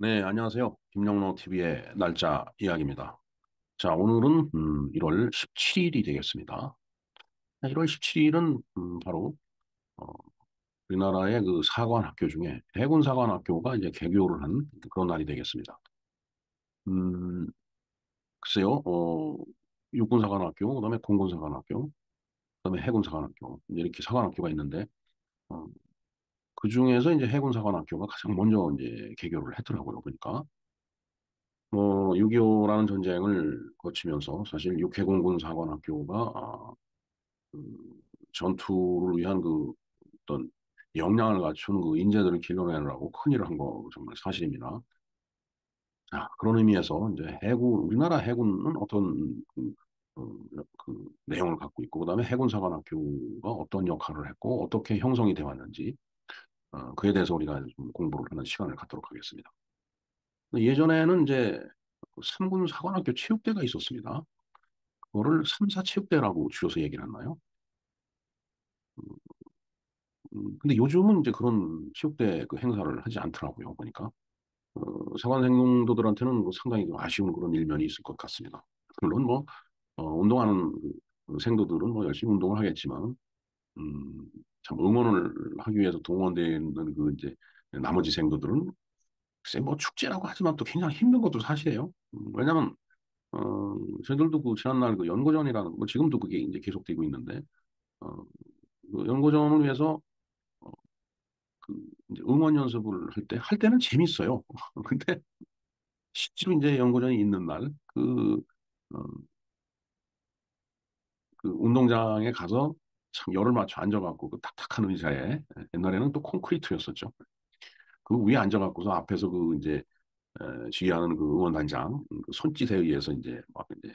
네, 안녕하세요. 김영로 TV의 날짜 이야기입니다. 자, 오늘은 1월 17일이 되겠습니다. 1월 17일은 바로 어, 우리나라의 그 사관학교 중에 해군사관학교가 이제 개교를 한 그런 날이 되겠습니다. 음, 글쎄요, 육군사관학교, 그다음에 공군사관학교, 그다음에 해군사관학교 이제 이렇게 사관학교가 있는데 어, 그 중에서 이제 해군사관학교가 가장 먼저 이제 개교를 했더라고요. 그러니까. 6.25라는 전쟁을 거치면서 사실 육해공군 사관학교가 그 전투를 위한 그 어떤 역량을 갖춘 그 인재들을 길러내느라고 큰일을 한 거 정말 사실입니다. 자, 그런 의미에서 이제 우리나라 해군은 어떤 그 내용을 갖고 있고, 그다음에 해군사관학교가 어떤 역할을 했고, 어떻게 형성이 되어 왔는지, 그에 대해서 우리가 좀 공부를 하는 시간을 갖도록 하겠습니다. 예전에는 이제 3군 사관학교 체육대가 있었습니다. 그거를 3사 체육대라고 줄여서 얘기를 했나요? 근데 요즘은 이제 그런 체육대 그 행사를 하지 않더라고요, 보니까. 사관 생도들한테는 뭐 상당히 좀 아쉬운 그런 일면이 있을 것 같습니다. 물론 뭐, 운동하는 그 생도들은 뭐 열심히 운동을 하겠지만, 음, 참 응원을 하기 위해서 동원되는 그 이제 나머지 생도들은 글쎄 뭐 축제라고 하지만 또 굉장히 힘든 것도 사실이에요. 왜냐면, 저희들도 그 지난날 그 연고전이라는, 뭐 지금도 그게 이제 계속되고 있는데, 어, 그 연고전을 위해서 어, 그 이제 응원 연습을 할 때는 재밌어요. 근데 실제로 이제 연고전이 있는 날, 어, 그 운동장에 가서 참 열을 맞춰 앉아갖고 그 딱딱한 의자에 옛날에는 또 콘크리트였었죠. 그 위에 앉아갖고서 앞에서 그 이제 지휘하는 그 응원단장 그 손짓에 의해서 이제 막 이제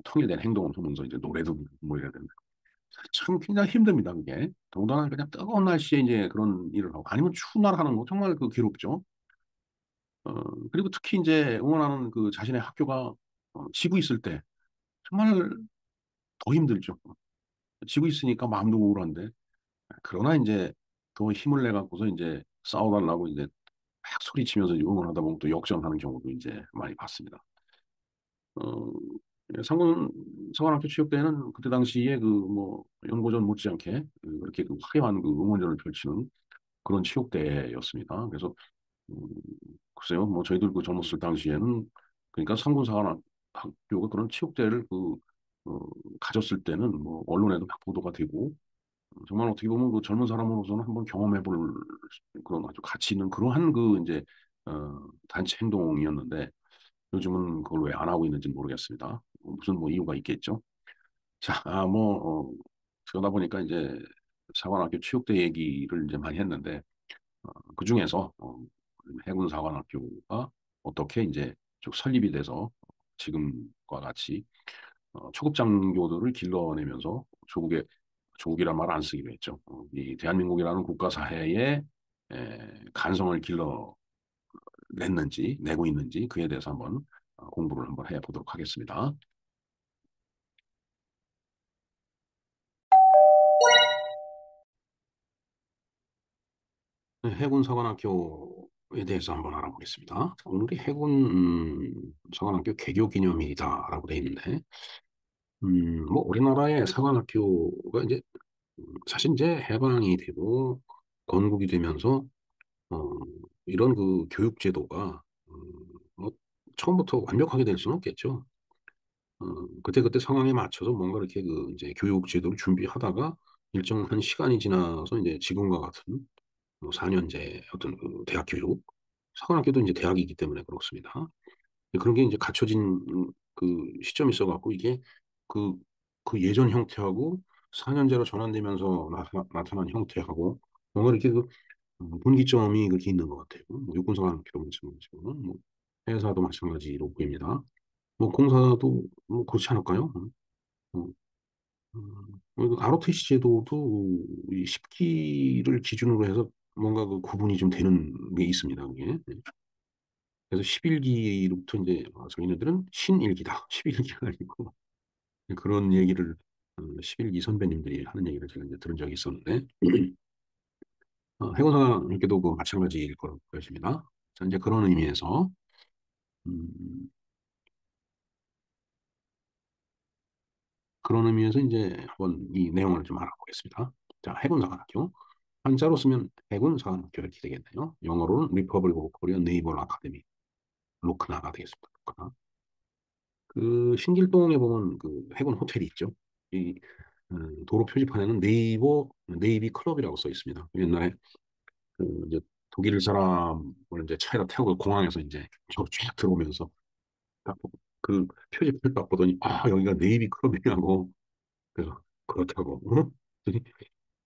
통일된 행동을 하면서 이제 노래도 부르고 뭐 이래야 되는데 참 굉장히 힘듭니다, 그게. 더군다나 그냥 뜨거운 날씨에 이제 그런 일을 하고, 아니면 추운 날 하는 거 정말 그 괴롭죠. 그리고 특히 이제 응원하는 그 자신의 학교가 지고 있을 때 정말 더 힘들죠. 지고 있으니까 마음도 우울한데, 그러나 이제 더 힘을 내 갖고서 이제 싸워달라고 이제 막 소리치면서 응원하다 보면 또 역전하는 경우도 이제 많이 봤습니다. 어, 상군 서관학교 체육 대회는 그때 당시에 그 뭐 연고전 못지않게 그렇게 그 화려한 그 응원전을 펼치는 그런 체육대회였습니다. 그래서 음, 글쎄요, 뭐 저희들 그 젊었을 당시에는 그러니까 상군사관학교가 그런 체육대회를 어, 가졌을 때는 뭐 언론에도 막 보도가 되고 정말 어떻게 보면 그 젊은 사람으로서는 한번 경험해볼 그런 아주 가치 있는 그러한 그 이제 단체 행동이었는데 요즘은 그걸 왜 안 하고 있는지 모르겠습니다. 무슨 뭐 이유가 있겠죠. 자, 그러다 보니까 이제 사관학교 체육대 얘기를 이제 많이 했는데 그 중에서 해군사관학교가 어떻게 이제 쭉 설립이 돼서 지금과 같이 초급장교들을 길러내면서 조국이란 말 안 쓰기로 했죠. 이 대한민국이라는 국가 사회에 간성을 길러냈는지 내고 있는지 그에 대해서 한번 공부를 한번 해보도록 하겠습니다. 네, 해군사관학교에 대해서 한번 알아보겠습니다. 오늘이 해군 사관학교 개교 기념일이다라고 돼 있는데, 뭐 우리나라의 사관학교가 이제 사실 이제 해방이 되고 건국이 되면서 어, 이런 그 교육 제도가 뭐 처음부터 완벽하게 될 수는 없겠죠. 그때그때 상황에 맞춰서 뭔가 이렇게 그 이제 교육 제도를 준비하다가 일정한 시간이 지나서 이제 지금과 같은 뭐 4년제 어떤 그 대학 교육, 사관학교도 이제 대학이기 때문에 그렇습니다. 그런 게 이제 갖춰진 그 시점이 있어갖고 이게 그, 그 예전 형태하고 4년제로 전환되면서 나타난 형태하고 뭔가 이렇게 그 분기점이 그렇게 있는 것 같아요. 뭐 육군사관학교도 마찬가지고, 뭐 해사도 마찬가지로 보입니다. 뭐 공사도 뭐 그렇지 않을까요? 어, ROTC 제도도 이 10기를 기준으로 해서 뭔가 그 구분이 좀 되는 게 있습니다. 그게. 네. 그래서 11기로부터 이제 저희네들은 신일기다. 11기가 아니고 그런 얘기를 11기 선배님들이 하는 얘기를 제가 이제 들은 적이 있었는데 해군사관학교도 그 마찬가지일 거라고 보여집니다. 자, 이제 그런 의미에서, 음, 그런 의미에서 이제 한번 이 내용을 좀 알아보겠습니다. 자, 해군사관학교. 한자로 쓰면 해군사관학교 이렇게 되겠네요. 영어로는 리퍼블릭 오브 코리아 네이벌 아카데미, 로크나가 되겠습니다. 로크나. 그 신길동에 보면 그 해군 호텔이 있죠. 이 도로 표지판에는 네이비 클럽이라고 써 있습니다. 옛날에 그 이제 독일 사람을 이제 차에다 태우고 공항에서 이제 저쫙 들어오면서 딱 그 표지판을 딱 보더니 아 여기가 네이비 클럽이라고 그래서 그렇다고 어? 그랬더니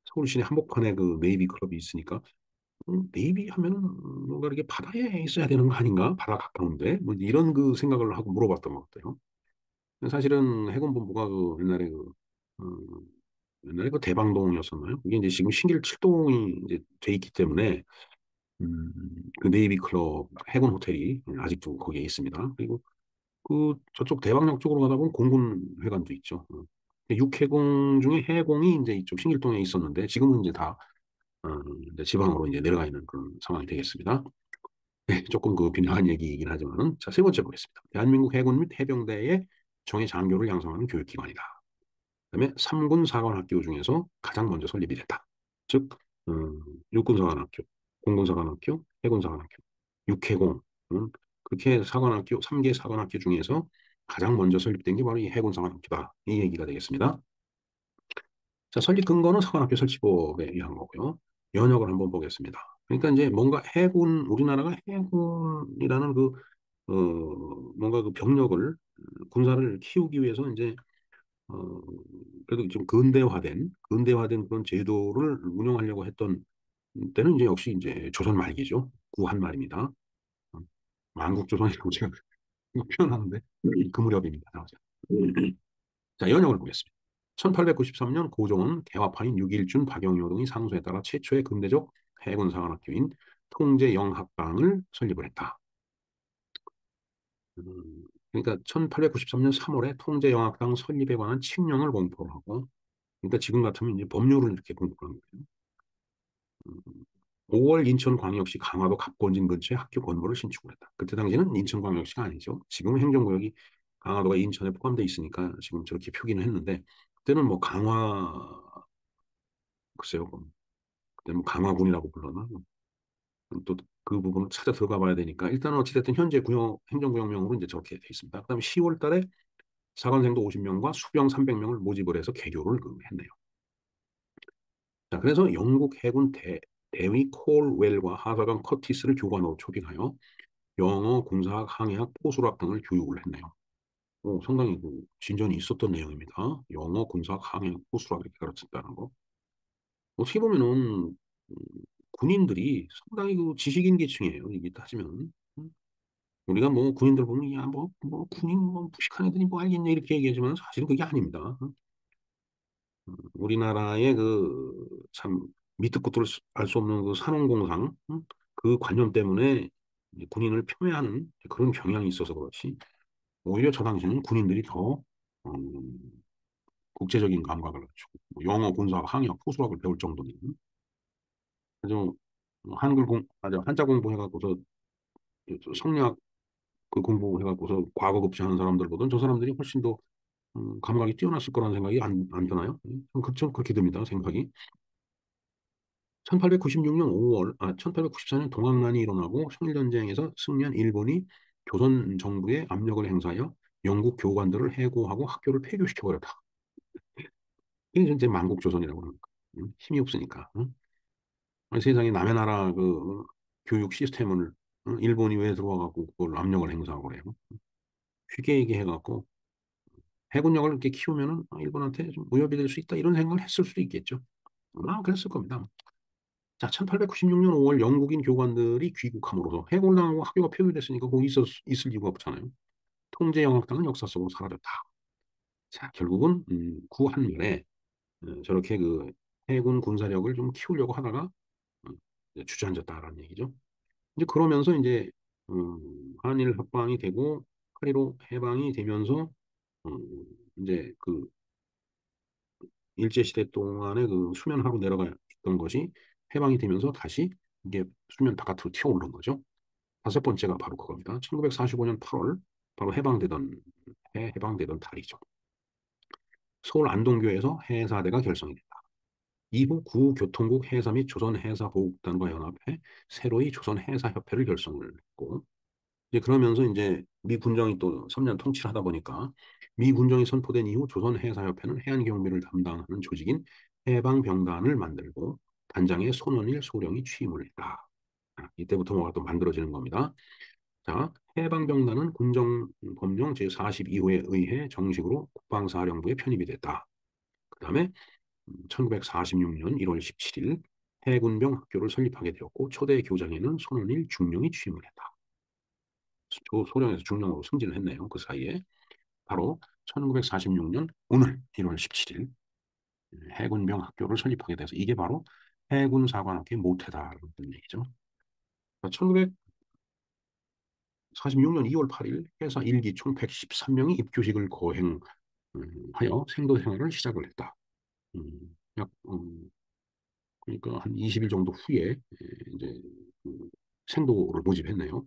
서울 시내 한복판에 그 네이비 클럽이 있으니까 네이비 하면은 뭔가 이렇게 바다에 있어야 되는 거 아닌가? 바다 가까운데 뭐 이런 그 생각을 하고 물어봤던 것 같아요. 사실은 해군본부가 그 어, 옛날에 그 대방동이었었나요? 이게 이제 지금 신길 7동이 이제 돼 있기 때문에 음, 그 네이비 클럽 해군 호텔이 아직도 거기에 있습니다. 그리고 그 저쪽 대방역 쪽으로 가다 보면 공군회관도 있죠. 육해공 중에 해공이 이제 이쪽 신길동에 있었는데 지금은 이제 다 이제 지방으로 이제 내려가 있는 그런 상황이 되겠습니다. 네, 조금 그 빈약한 얘기이긴 하지만은 자, 세 번째 보겠습니다. 대한민국 해군 및 해병대의 정예 장교를 양성하는 교육기관이다. 그다음에 삼군 사관학교 중에서 가장 먼저 설립이 됐다. 즉 육군사관학교, 공군사관학교, 해군사관학교, 육해공 그렇게 사관학교 3개 사관학교 중에서 가장 먼저 설립된 게 바로 이 해군사관학교다. 이 얘기가 되겠습니다. 자, 설립 근거는 사관학교 설치법에 의한 거고요. 연역을 한번 보겠습니다. 그러니까 이제 뭔가 해군, 우리나라가 해군이라는 어, 뭔가 그 병력을, 군사를 키우기 위해서 이제, 어, 그래도 좀 근대화된 그런 제도를 운영하려고 했던 때는 이제 역시 이제 조선 말기죠. 구한 말입니다. 어, 만국조선이라고 제가 표현하는데 그 무렵입니다. 자, 연역을 보겠습니다. 1893년 고종은 개화파인 육일준 박영효 등의 상소에 따라 최초의 근대적 해군사관학교인 통제영학당을 설립을 했다. 그러니까 1893년 3월에 통제영학당 설립에 관한 칙령을 공포를 하고, 그러니까 지금 같으면 이제 법률을 이렇게 공포를 한 거예요. 음, 5월 인천광역시 강화도 갑권진 근처에 학교 건물을 신축을 했다. 그때 당시에는 인천광역시가 아니죠. 지금은 행정구역이 강화도가 인천에 포함되어 있으니까 지금 저렇게 표기는 했는데 그때는 뭐 글쎄요. 그때 뭐 강화군이라고 불렀나? 또 그 부분을 찾아 들어가 봐야 되니까 일단은 어찌됐든 현재 행정구역명으로 이제 저렇게 돼 있습니다. 그다음에 10월 달에 사관생도 50명과 수병 300명을 모집을 해서 개교를 했네요. 자, 그래서 영국 해군 대위 콜웰과 하사관 커티스를 교관으로 초빙하여 영어, 군사학, 항해학, 포수학 등을 교육을 했네요. 상당히 그 진전이 있었던 내용입니다. 영어, 군사학, 항해학, 포수학 이렇게 가르쳤다는 거. 어떻게 보면은 음, 군인들이 상당히 그 지식인 계층이에요. 이게 따지면. 우리가 뭐 군인들 보면 야 뭐 군인 뭐 무식한 애들이 뭐 알겠냐 이렇게 얘기하지만 사실은 그게 아닙니다. 우리나라의 그 참 밑도 끝도 알 수 없는 그 산업공상 그 관념 때문에 이제 군인을 폄훼하는 그런 경향이 있어서 그렇지 오히려 저 당시에는 군인들이 더 국제적인 감각을 갖추고 뭐 영어, 군사, 항역, 포수학을 배울 정도는 그래서 한자 공부해갖고서 성리학 그 공부해갖고서 과거 급제하는 사람들보다는 저 사람들이 훨씬 더 감각이 뛰어났을 거라는 생각이 안 드나요? 좀 그렇게 듭니다. 생각이. 1896년 5월, 1894년 동학난이 일어나고 청일전쟁에서 승리한 일본이 조선 정부에 압력을 행사하여 영국 교관들을 해고하고 학교를 폐교시켜버렸다. 이게 이제 만국조선이라고 하는 거예요. 힘이 없으니까. 응? 아니, 세상에 남의 나라 교육 시스템을 일본이 왜 들어와갖고 그걸 압력을 행사하고 그래요. 쉽게 얘기해갖고 해군력을 이렇게 키우면은 일본한테 좀 무협이 될 수 있다 이런 생각을 했을 수도 있겠죠. 아마 그랬을 겁니다. 자, 1896년 5월 영국인 교관들이 귀국함으로써 해고를 당하고 학교가 폐교됐으니까 거기 있을 이유가 없잖아요. 통제영학당은 역사 속으로 사라졌다. 자, 결국은 구한말에 저렇게 그 해군 군사력을 좀 키우려고 하다가 이제 주저앉았다라는 얘기죠. 이제 그러면서 이제 한일 합방이 되고 8.15 해방이 되면서 이제 그 일제시대 동안에 그 수면 하로 내려가 있던 것이 해방이 되면서 다시 이게 수면 바깥으로 튀어오른 거죠. 다섯 번째가 바로 그겁니다. 1945년 8월, 바로 해방되던 달이죠. 서울 안동교에서 해사대가 결성이 됐다. 이후 구교통국 해사 및 조선해사보호국단과 연합해 새로이 조선해사협회를 결성을 했고, 이제 그러면서 이제 미 군정이 또 3년 통치를 하다 보니까 미 군정이 선포된 이후 조선해사협회는 해안경비를 담당하는 조직인 해방병단을 만들고 단장에 손원일 소령이 취임을 했다. 이때부터 뭐가 또 만들어지는 겁니다. 자, 해방병단은 군정법령 제42호에 의해 정식으로 국방사령부에 편입이 됐다. 그 다음에 1946년 1월 17일 해군병 학교를 설립하게 되었고 초대 교장에는 손원일 중령이 취임을 했다. 소령에서 중령으로 승진을 했네요. 그 사이에 바로 1946년 오늘 1월 17일 해군병 학교를 설립하게 돼서 이게 바로 해군사관학교의 모태다라는 얘기죠. 1946년 2월 8일 해사 1기 총 113명이 입교식을 거행하여 생도 생활을 시작을 했다. 약 그러니까 한 20일 정도 후에 이제 생도를 모집했네요.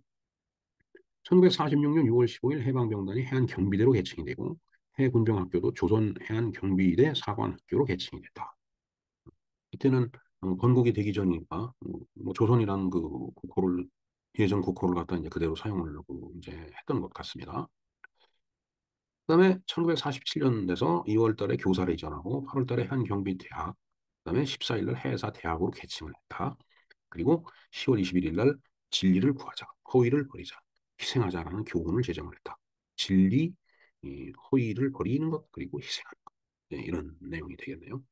1946년 6월 15일 해방병단이 해안경비대로 개칭이 되고 해군병학교도 조선해안경비대 사관학교로 개칭이 됐다. 이때는 건국이 되기 전이니까 뭐 조선이라는 그 국호를 예전 국호를 갖다 이제 그대로 사용을 이제 했던 것 같습니다. 그다음에 1947년 돼서 2월 달에 교사를 이전하고 8월 달에 해안경비대학, 그다음에 14일 날 해사대학으로 개칭을 했다. 그리고 10월 21일 날 진리를 구하자, 허위를 버리자, 희생하자라는 교훈을 제정을 했다. 진리, 허위를 버리는 것, 그리고 희생하는 것. 네, 이런 내용이 되겠네요.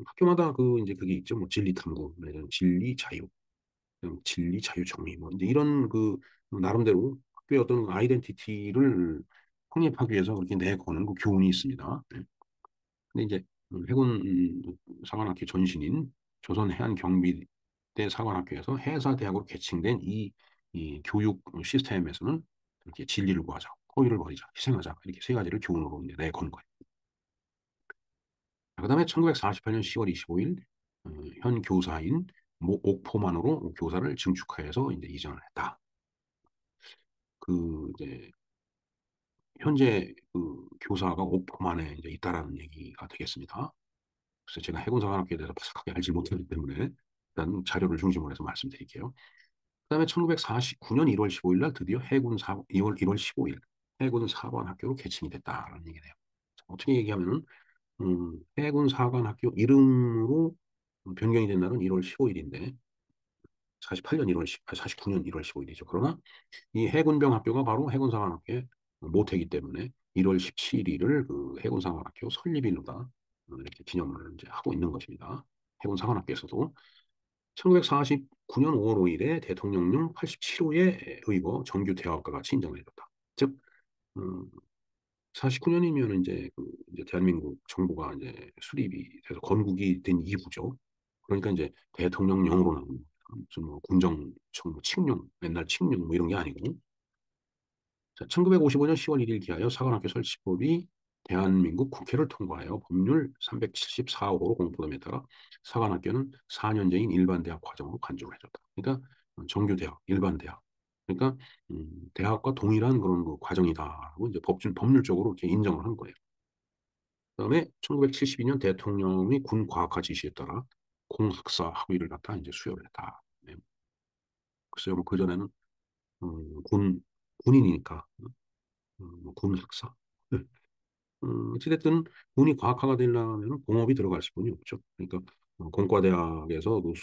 학교마다 그 이제 그게 있죠. 뭐 진리 탐구, 진리 자유, 진리 자유 정의, 뭐 이제 이런 그 나름대로 학교의 어떤 아이덴티티를 확립하기 위해서 그렇게 내거는 그 교훈이 있습니다. 네. 근데 이제 해군 사관학교 전신인 조선해안경비대 사관학교에서 해사대학으로 개칭된 이 교육 시스템에서는 이렇게 진리를 구하자, 허위를 버리자, 희생하자 이렇게 세 가지를 교훈으로 이제 내건 거예요. 그다음에 1948년 10월 25일 현 교사인 모 옥포만으로 교사를 증축하여서 이제 이전을 했다. 그 이제 현재 그 교사가 옥포만에 이제 있다라는 얘기가 되겠습니다. 그래서 제가 해군사관학교에 대해서 바삭하게 알지 못하기 때문에 일단 자료를 중심으로 해서 말씀드릴게요. 그다음에 1949년 1월 15일 날 드디어 해군 1월 15일 해군사관학교로 개칭이 됐다라는 얘기네요. 어떻게 얘기하면은 해군사관학교 이름으로 변경이 된 날은 1월 15일인데 48년 1월 49년 1월 15일이죠. 그러나 이 해군병 학교가 바로 해군사관학교의 모태이기 때문에 1월 17일을 그 해군사관학교 설립일로다 이렇게 기념을 이제 하고 있는 것입니다. 해군사관학교에서도 1949년 5월 5일에 대통령령 87호에 의거 정규 대학과 같이 인정을 해줬다. 즉, 49년이면 이제 대한민국 정부가 이제 수립이 돼서 건국이 된 이후죠. 그러니까 이제 대통령령으로 나오는 무슨 뭐 군정, 뭐 칙령, 맨날 칙령 뭐 이런 게 아니고 자, 1955년 10월 1일 기하여 사관학교 설치법이 대한민국 국회를 통과하여 법률 374호로 공포됨에 따라 사관학교는 4년제인 일반대학 과정으로 간주를 해줬다. 그러니까 정규대학, 일반대학. 그러니까 대학과 동일한 그런 그 과정이다라고 이제 법률적으로 이렇게 인정을 한 거예요. 그다음에 1972년 대통령이 군과학화 지시에 따라 공학사 학위를 갖다 이제 수여를 했다. 네. 글쎄요, 뭐 그전에는 군인이니까 뭐 군학사. 네. 어찌됐든 군이 과학화가 되려면 공업이 들어갈 수뿐이 없죠. 그러니까 공과대학에서 그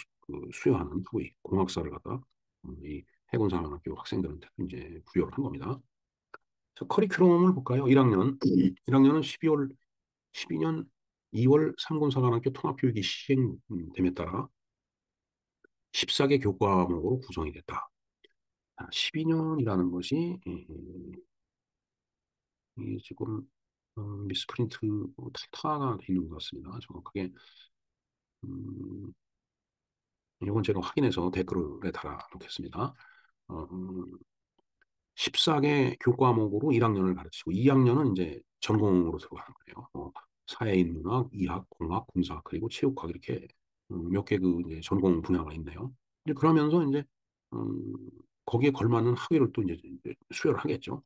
수여하는 후위 공학사를 갖다 이 해군사관학교 학생들한테 이제 부여를 한 겁니다. 자, 커리큘럼을 볼까요? 1학년 1학년은 12년 2월 삼군사관학교 통합교육이 시행됨에 따라 14개 교과목으로 구성이 됐다. 12년이라는 것이 이 지금 미스프린트 타타가 돼 있는 것 같습니다. 정확하게 이건 제가 확인해서 댓글에 달아놓겠습니다. 14개 교과목으로 1학년을 가르치고 2학년은 이제 전공으로 들어가는 거예요. 사회인문학, 이학, 공학, 군사 그리고 체육학 이렇게 몇 개 그 이제 전공 분야가 있네요. 이제 그러면서 이제 거기에 걸맞는 학위를 또 이제 수여를 하겠죠.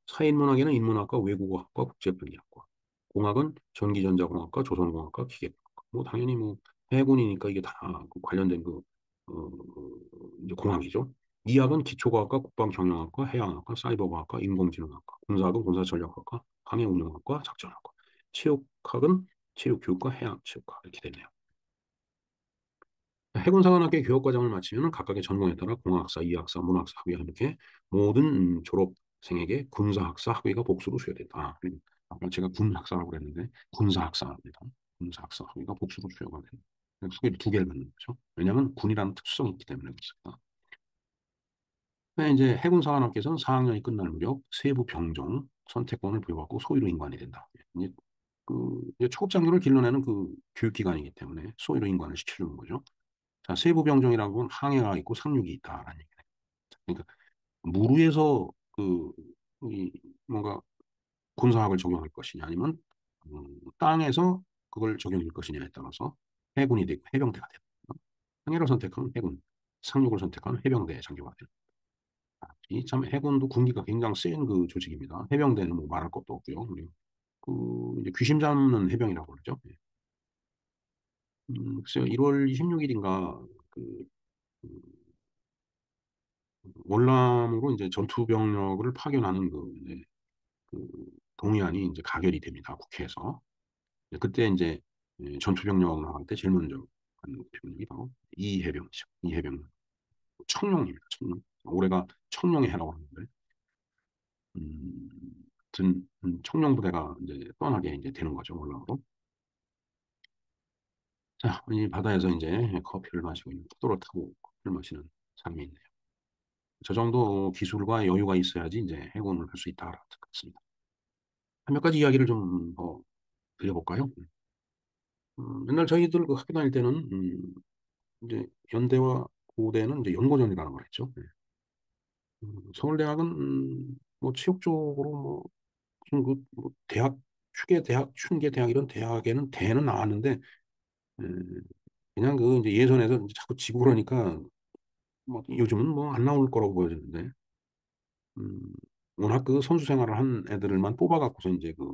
사회인문학에는 인문학과 외국어학과 국제편의학과, 공학은 전기전자공학과 조선공학과 기계공학과. 뭐 당연히 뭐 해군이니까 이게 다그 관련된 어, 이제 공학이죠. 이학은 기초과학과 국방경영학과 해양학과 사이버과학과 인공지능학과, 군사학은 군사전략학과 항해운영학과 작전학과, 체육학은 체육교육과 해양체육과 이렇게 되네요. 해군사관학교 교육과정을 마치면 각각의 전공에 따라 공학사, 이학사, 문학사 학위가 이렇게 모든 졸업생에게 군사학사 학위가 복수로 수여된다. 아까 제가 군학사라고 그랬는데 군사학사입니다. 군사학사 학위가 복수로 수여가 됩니다. 학위를 두 개를 받는 거죠. 왜냐하면 군이라는 특수성이 있기 때문에 그렇습니다. 네, 이제 해군사관학교에서는 4학년이 끝날 무렵 세부 병종 선택권을 부여받고 소위로 인관이 된다. 이제 이제 초급장교를 길러내는 그 교육기관이기 때문에 소위로 인관을 시켜주는 거죠. 자, 세부 병종이라는 건 항해가 있고 상륙이 있다라는 얘기예요. 그러니까 무르에서 이 뭔가 군사학을 적용할 것이냐 아니면 땅에서 그걸 적용할 것이냐에 따라서 해군이 되고 해병대가 되고 항해를 선택하면 해군, 상륙을 선택하면 해병대 장교가 되는. 이 참 해군도 군기가 굉장히 센 그 조직입니다. 해병대는 뭐 말할 것도 없고요. 그리고 이제 귀신 잡는 해병이라고 그러죠. 예. 글쎄요, 1월 26일인가 그 음, 월남으로 이제 전투병력을 파견하는 그 동의안이 이제 가결이 됩니다. 국회에서. 그때 이제 전투병력 나갈 때 제일 먼저 한 병력이 바로 이해병이죠. 이해병. 청룡입니다. 청룡. 올해가 청룡의 해라고 하는데, 아무튼 청룡 부대가 이제 떠나게 이제 되는 거죠. 월남으로. 자, 이 바다에서 이제 커피를 마시고 있는 포도를 타고 커피를 마시는 사람이 있네요. 저 정도 기술과 여유가 있어야지 이제 해군을 할 수 있다고 같습니다. 몇 가지 이야기를 좀 더 드려볼까요? 옛날 저희들 그 학교 다닐 때는 이제 연대와 고대는 이제 연고전이라는 걸 했죠. 네. 서울대학은 뭐 체육 쪽으로 뭐 무슨 뭐 대학 추계 대학 춘계 대학 이런 대학에는 대는 나왔는데 그냥 그 이제 예선에서 이제 자꾸 지고 그러니까 뭐 요즘은 뭐 안 나올 거라고 보여지는데 음, 워낙 그 선수 생활을 한 애들만 뽑아갖고서 이제 그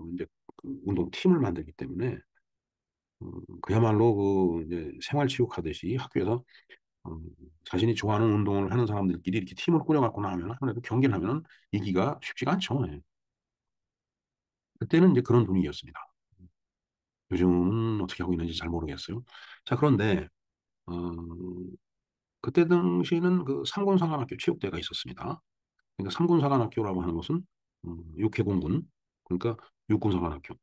운동 팀을 만들기 때문에 그야말로 그 이제 생활체육하듯이 학교에서 음, 자신이 좋아하는 운동을 하는 사람들끼리 이렇게 팀을 꾸려갖고 나면 아무래도 경기를 하면 이기가 쉽지가 않죠. 예. 그때는 이제 그런 분위기였습니다. 요즘은 어떻게 하고 있는지 잘 모르겠어요. 자, 그런데 어, 그때 당시에는 그 삼군사관학교 체육대가 있었습니다. 그러니까 삼군사관학교라고 하는 것은 육해공군, 그러니까 육군사관학교,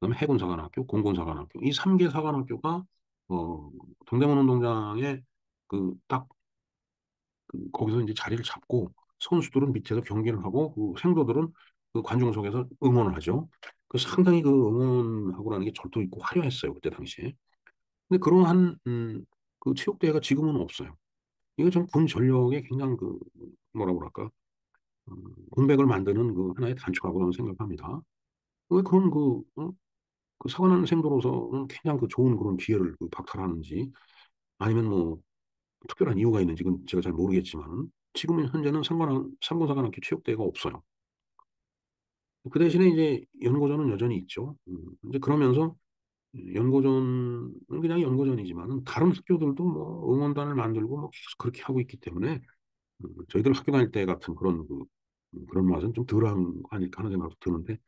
그다음에 해군사관학교, 공군사관학교 이 3개 사관학교가 어, 동대문 운동장에 그딱 거기서 이제 자리를 잡고 선수들은 밑에서 경기를 하고 그 생도들은 그 관중석에서 응원을 하죠. 그 상당히 그 응원하고 나는 게 절도 있고 화려했어요. 그때 당시에. 근데 그러한 그 체육대회가 지금은 없어요. 이거 좀 군 전력의 굉장히 그 뭐라 그럴까 공백을 만드는 그 하나의 단초라고 저는 생각합니다. 왜 그런 그 사관학생으로서는 굉장히 그 좋은 그런 기회를 그 박탈하는지 아니면 뭐 특별한 이유가 있는지 는 제가 잘 모르겠지만 지금 현재는 상관사관학교 체육대회가 없어요. 그 대신에 이제 연고전은 여전히 있죠. 이제 그러면서 연고전은 그냥 연고전이지만 다른 학교들도 뭐 응원단을 만들고 뭐 계속 그렇게 하고 있기 때문에 저희들 학교 다닐 때 같은 그런 맛은 좀 덜한 거 아닐까 하는 생각도 드는데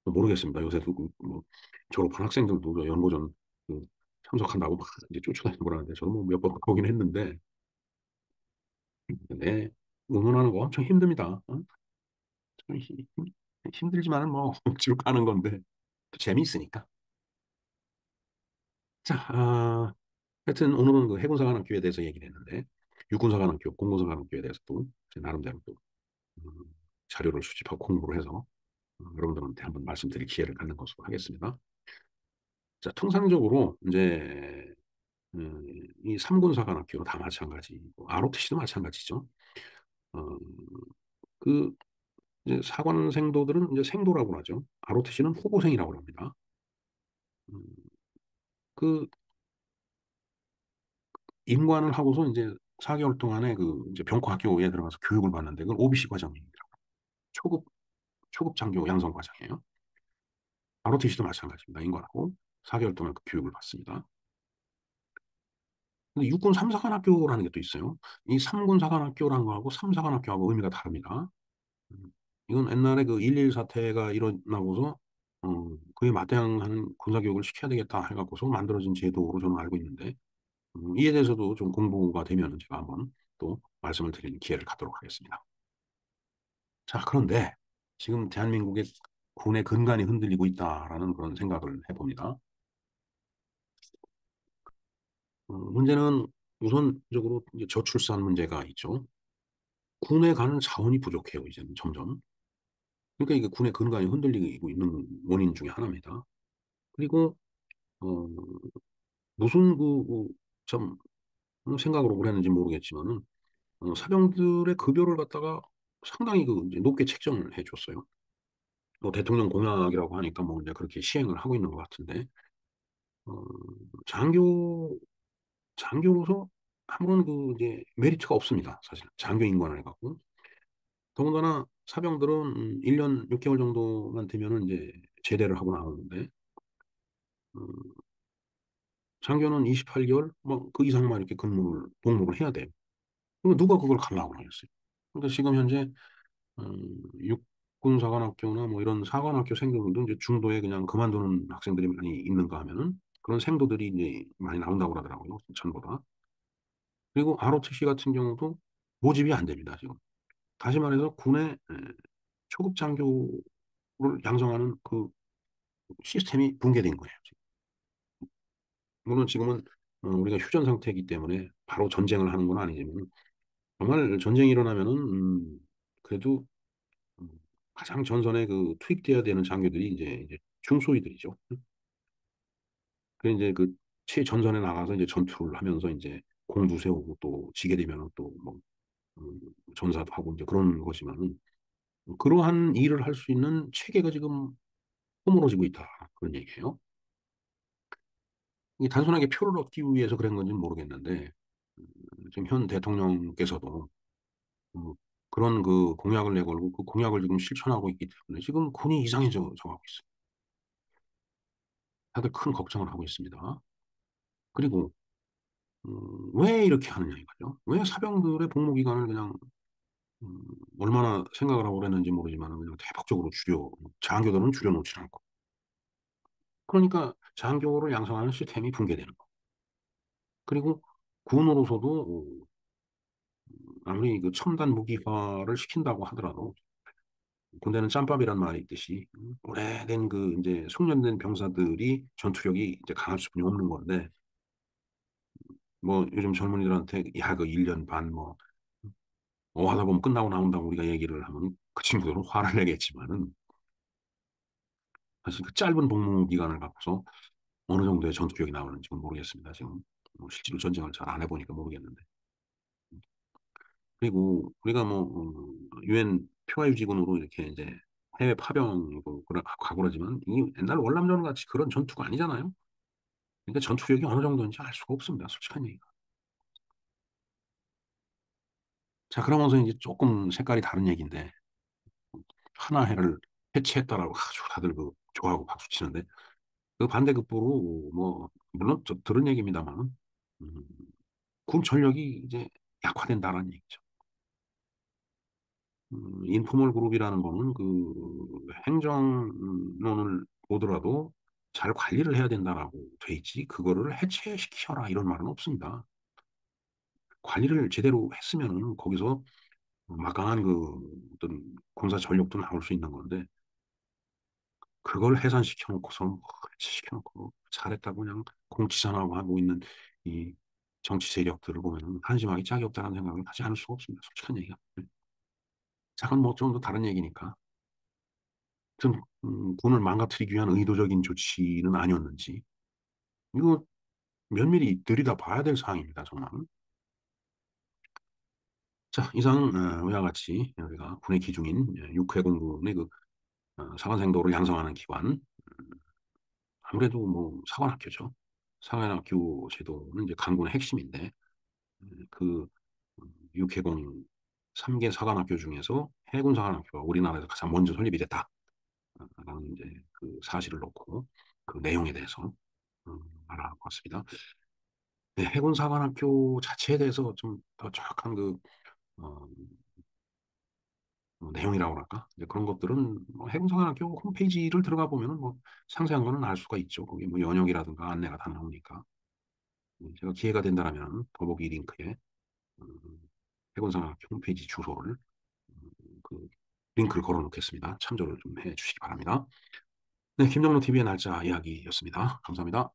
모르겠습니다. 요새도 뭐 졸업한 학생들도 저 연고전 그 참석한다고 막 이제 쫓아다니고 그러는데 저도 뭐 몇 번 보긴 했는데 네, 응원하는 거 엄청 힘듭니다. 어? 좀 힘들지만은 뭐 억지로 가는 건데 또 재미있으니까. 자, 하여튼 오늘은 그 해군사관학교에 대해서 얘기를 했는데 육군사관학교, 공군사관학교에 대해서도 제 나름대로 또 음, 자료를 수집하고 공부를 해서 여러분들한테 한번 말씀드릴 기회를 갖는 것으로 하겠습니다. 자, 통상적으로 이제 이 삼군사관학교 다 마찬가지, ROTC도 마찬가지죠. 어, 그 이제 사관생도들은 이제 생도라고 하죠. ROTC는 호고생이라고 합니다. 음, 그 임관을 하고서 이제 4개월 동안에 그 이제 병코 학교에 들어가서 교육을 받는데 그걸 OBC 과정입니다. 초급 초급 장교 양성 과정이에요. ROTC도 마찬가지입니다. 인거하고 4개월 동안 그 교육을 받습니다. 근데 육군 3사관학교라는 게 또 있어요. 이 3군 사관학교라는 거하고 3사관학교하고 의미가 다릅니다. 음, 이건 옛날에 그 1.1 사태가 일어나고서 그에 맞대응하는 군사교육을 시켜야 되겠다 해갖고서 만들어진 제도로 저는 알고 있는데 이에 대해서도 좀 공부가 되면 제가 한번 또 말씀을 드리는 기회를 갖도록 하겠습니다. 자, 그런데 지금 대한민국의 군의 근간이 흔들리고 있다라는 그런 생각을 해봅니다. 문제는 우선적으로 이제 저출산 문제가 있죠. 군에 가는 자원이 부족해요, 이제는 점점. 그러니까 이게 군의 근간이 흔들리고 있는 원인 중에 하나입니다. 그리고, 어, 무슨 참, 생각으로 그랬는지 모르겠지만은, 사병들의 급여를 갖다가 상당히 그 이제 높게 책정을 해 줬어요. 뭐 대통령 공약이라고 하니까 뭐 이제 그렇게 시행을 하고 있는 것 같은데, 어, 장교, 장교로서 아무런 그 이제 메리트가 없습니다. 사실. 장교 인관을 해갖고. 더군다나 사병들은 1년 6개월 정도만 되면은 이제 제대를 하고 나오는데, 음, 장교는 28개월, 뭐 그 이상만 이렇게 복무를 해야 돼요. 그럼 누가 그걸 가려고 하겠어요? 그러니까 지금 현재, 육군사관학교나 뭐 이런 사관학교 생도들도 이제 중도에 그냥 그만두는 학생들이 많이 있는가 하면은 그런 생도들이 이제 많이 나온다고 그러더라고요. 전보다. 그리고 ROTC 같은 경우도 모집이 안 됩니다, 지금. 다시 말해서 군의 초급 장교를 양성하는 그 시스템이 붕괴된 거예요. 지금. 물론 지금은 우리가 휴전 상태이기 때문에 바로 전쟁을 하는 건 아니지만 정말 전쟁이 일어나면은 그래도 음, 가장 전선에 그 투입돼야 되는 장교들이 이제 중소위들이죠. 그 이제 그 최전선에 나가서 이제 전투를 하면서 이제 공도 세우고 또 지게 되면 또뭐 전사도 하고 이제 그런 거지만은 그러한 일을 할 수 있는 체계가 지금 허물어지고 있다 그런 얘기예요. 이 단순하게 표를 얻기 위해서 그런 건지는 모르겠는데 음, 지금 현 대통령께서도 음, 그런 그 공약을 내걸고 그 공약을 지금 실천하고 있기 때문에 지금 군이 이상해져 가고 있어요. 다들 큰 걱정을 하고 있습니다. 그리고 왜 이렇게 하느냐 이거죠. 왜 사병들의 복무 기간을 그냥 음, 얼마나 생각을 하고 그랬는지 모르지만 그냥 대폭적으로 장교들은 줄여놓지 않고 그러니까 장교를 양성하는 시스템이 붕괴되는 거. 그리고 군으로서도 아무리 그 첨단 무기화를 시킨다고 하더라도 군대는 짬밥이란 말이 있듯이 오래된 그 이제 숙련된 병사들이 전투력이 이제 강할 수뿐이 없는 건데 뭐 요즘 젊은이들한테 야 그 1년 반 뭐 하다 보면 끝나고 나온다고 우리가 얘기를 하면 그 친구들은 화를 내겠지만은 사실 그 짧은 복무 기간을 갖고서 어느 정도의 전투력이 나오는지 모르겠습니다. 지금 뭐 실제로 전쟁을 잘 안 해보니까 모르겠는데 그리고 우리가 뭐 유엔 평화유지군으로 이렇게 이제 해외 파병이고 가고 그러지만 이 옛날 월남전 같이 그런 전투가 아니잖아요. 그러니까 전투력이 어느 정도인지 알 수가 없습니다. 솔직한 얘기가. 자, 그러면서 이제 조금 색깔이 다른 얘기인데 하나해를 해체했다라고 아주 다들 그 좋아하고 박수 치는데 그 반대급부로 뭐 물론 저 들은 얘기입니다만 음, 군 전력이 이제 약화된다는 얘기죠. 인포멀 그룹이라는 거는 그 행정론을 보더라도 잘 관리를 해야 된다라고 돼 있지 그거를 해체시켜라 이런 말은 없습니다. 관리를 제대로 했으면은 거기서 막강한 그 어떤 군사 전력도 나올 수 있는 건데 그걸 해산시켜 놓고서 뭐 해체시켜 놓고 잘했다고 그냥 공치산하고 하고 있는 이 정치 세력들을 보면은 한심하게 짝이 없다는 생각을 하지 않을 수가 없습니다. 솔직한 얘기가. 자, 그건 뭐 좀 더 다른 얘기니까. 좀 군을 망가뜨리기 위한 의도적인 조치는 아니었는지 이거 면밀히 들여다봐야 될 사항입니다. 정말. 자, 이상 이와 같이 우리가 군의 기중인 육해공군의 그 사관생도를 양성하는 기관 아무래도 뭐 사관학교죠. 사관학교 제도는 이제 강군의 핵심인데 그 육해공 3개 사관학교 중에서 해군사관학교가 우리나라에서 가장 먼저 설립이 됐다. 라는 이제 그 사실을 놓고 그 내용에 대해서 알아봤습니다. 네, 해군사관학교 자체에 대해서 좀 더 정확한 어, 내용이라고 할까? 이제 그런 것들은 뭐 해군사관학교 홈페이지를 들어가 보면은 뭐 상세한 거는 알 수가 있죠. 거기 뭐 연역이라든가 안내가 다 나오니까. 제가 기회가 된다라면 더보기 링크에 음, 해군사관학교 홈페이지 주소를 그 링크를 걸어 놓겠습니다. 참조를 좀 해 주시기 바랍니다. 네, 김정로 TV의 날짜 이야기였습니다. 감사합니다.